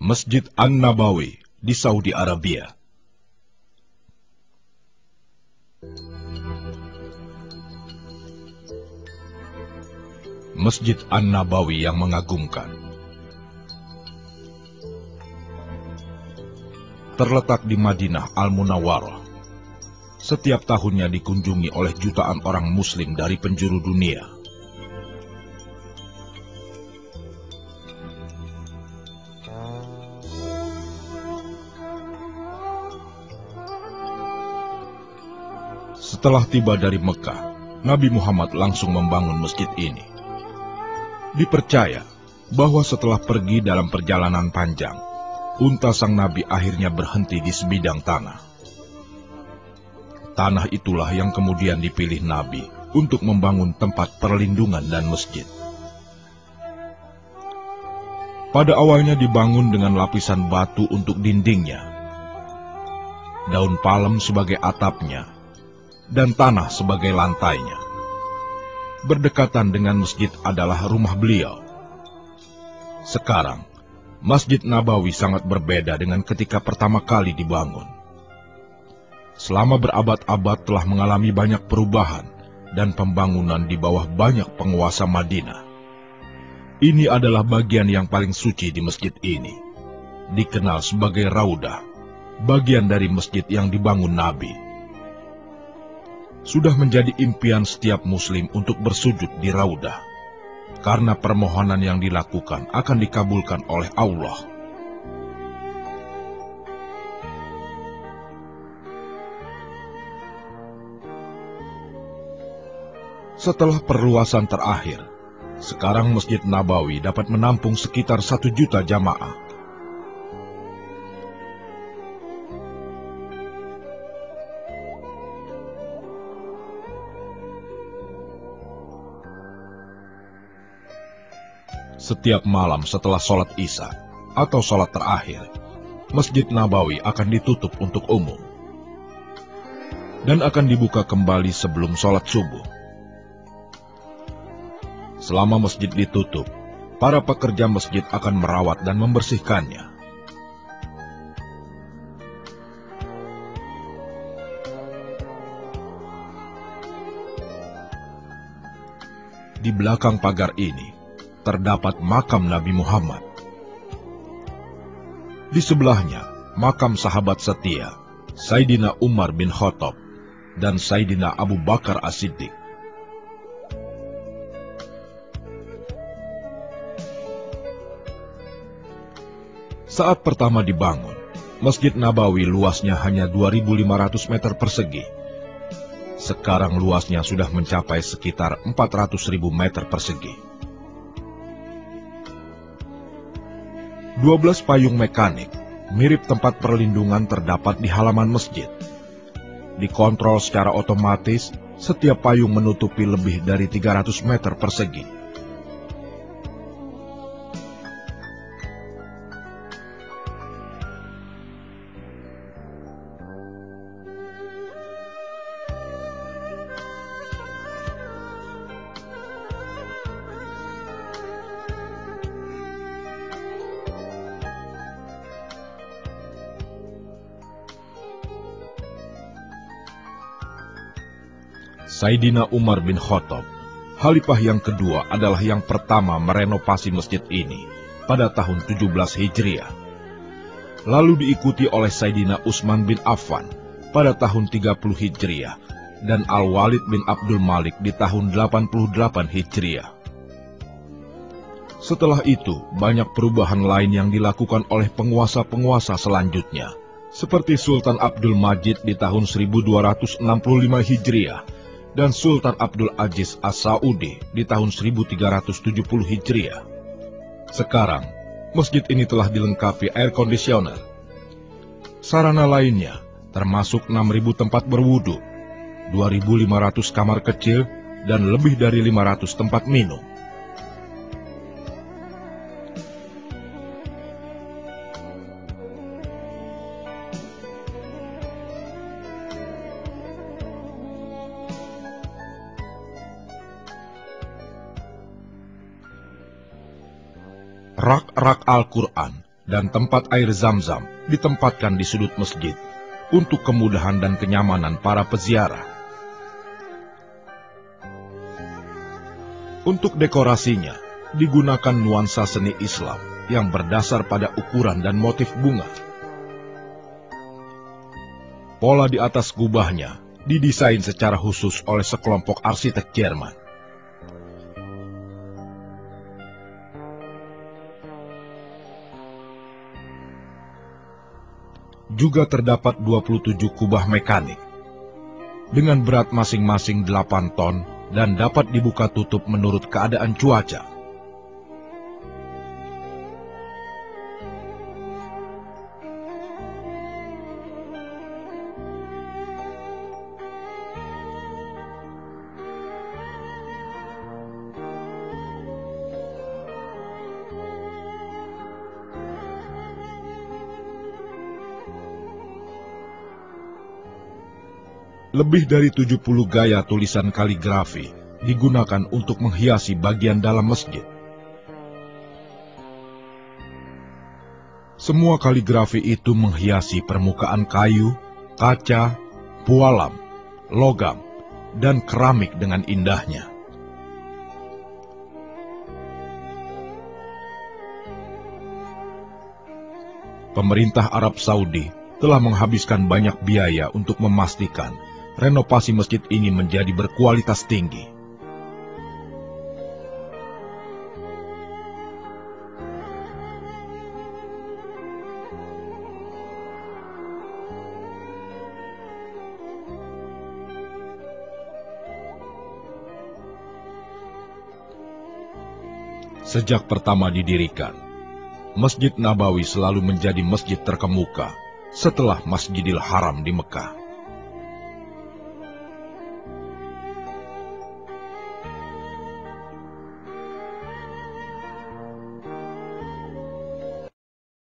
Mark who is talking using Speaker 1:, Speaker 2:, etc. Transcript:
Speaker 1: Masjid An-Nabawi di Saudi Arabia. Masjid An-Nabawi yang mengagumkan terletak di Madinah Al-Munawwarah. Setiap tahunnya dikunjungi oleh jutaan orang Muslim dari penjuru dunia. Setelah tiba dari Mekah, Nabi Muhammad langsung membangun masjid ini. Dipercaya bahwa setelah pergi dalam perjalanan panjang, unta sang Nabi akhirnya berhenti di sebidang tanah. Tanah itulah yang kemudian dipilih Nabi untuk membangun tempat perlindungan dan masjid. Pada awalnya dibangun dengan lapisan batu untuk dindingnya, daun palem sebagai atapnya, dan tanah sebagai lantainya. Berdekatan dengan masjid adalah rumah beliau. Sekarang, Masjid Nabawi sangat berbeda dengan ketika pertama kali dibangun. Selama berabad-abad telah mengalami banyak perubahan dan pembangunan di bawah banyak penguasa Madinah. Ini adalah bagian yang paling suci di masjid ini, dikenal sebagai Raudah, bagian dari masjid yang dibangun Nabi. Sudah menjadi impian setiap Muslim untuk bersujud di Raudah, karena permohonan yang dilakukan akan dikabulkan oleh Allah. Setelah perluasan terakhir, sekarang Masjid Nabawi dapat menampung sekitar 1 juta jamaah. Setiap malam setelah sholat Isya atau sholat terakhir, Masjid Nabawi akan ditutup untuk umum dan akan dibuka kembali sebelum sholat subuh. Selama masjid ditutup, para pekerja masjid akan merawat dan membersihkannya. Di belakang pagar ini terdapat makam Nabi Muhammad. Di sebelahnya, makam sahabat setia, Sayyidina Umar bin Khattab dan Sayyidina Abu Bakar As-Siddiq. Saat pertama dibangun, Masjid Nabawi luasnya hanya 2.500 meter persegi. Sekarang luasnya sudah mencapai sekitar 400.000 meter persegi. 12 payung mekanik, mirip tempat perlindungan terdapat di halaman masjid. Dikontrol secara otomatis, setiap payung menutupi lebih dari 300 meter persegi. Sayyidina Umar bin Khattab, Khalifah yang kedua, adalah yang pertama merenovasi masjid ini pada tahun 17 Hijriah. Lalu diikuti oleh Sayyidina Utsman bin Affan pada tahun 30 Hijriah dan Al-Walid bin Abdul Malik di tahun 88 Hijriah. Setelah itu, banyak perubahan lain yang dilakukan oleh penguasa-penguasa selanjutnya, seperti Sultan Abdul Majid di tahun 1265 Hijriah, dan Sultan Abdul Aziz As-Saudi di tahun 1370 Hijriah. Sekarang, masjid ini telah dilengkapi air conditioner. Sarana lainnya termasuk 6.000 tempat berwudu, 2.500 kamar kecil, dan lebih dari 500 tempat minum. Rak-rak Al-Quran dan tempat air Zam-Zam ditempatkan di sudut masjid untuk kemudahan dan kenyamanan para peziarah. Untuk dekorasinya, digunakan nuansa seni Islam yang berdasar pada ukuran dan motif bunga. Pola di atas gubahnya didesain secara khusus oleh sekelompok arsitek Jerman. Juga terdapat 27 kubah mekanik, dengan berat masing-masing 8 ton dan dapat dibuka tutup menurut keadaan cuaca. Lebih dari 70 gaya tulisan kaligrafi digunakan untuk menghiasi bagian dalam masjid. Semua kaligrafi itu menghiasi permukaan kayu, kaca, pualam, logam, dan keramik dengan indahnya. Pemerintah Arab Saudi telah menghabiskan banyak biaya untuk memastikan renovasi masjid ini menjadi berkualitas tinggi. Sejak pertama didirikan, Masjid Nabawi selalu menjadi masjid terkemuka setelah Masjidil Haram di Mekah.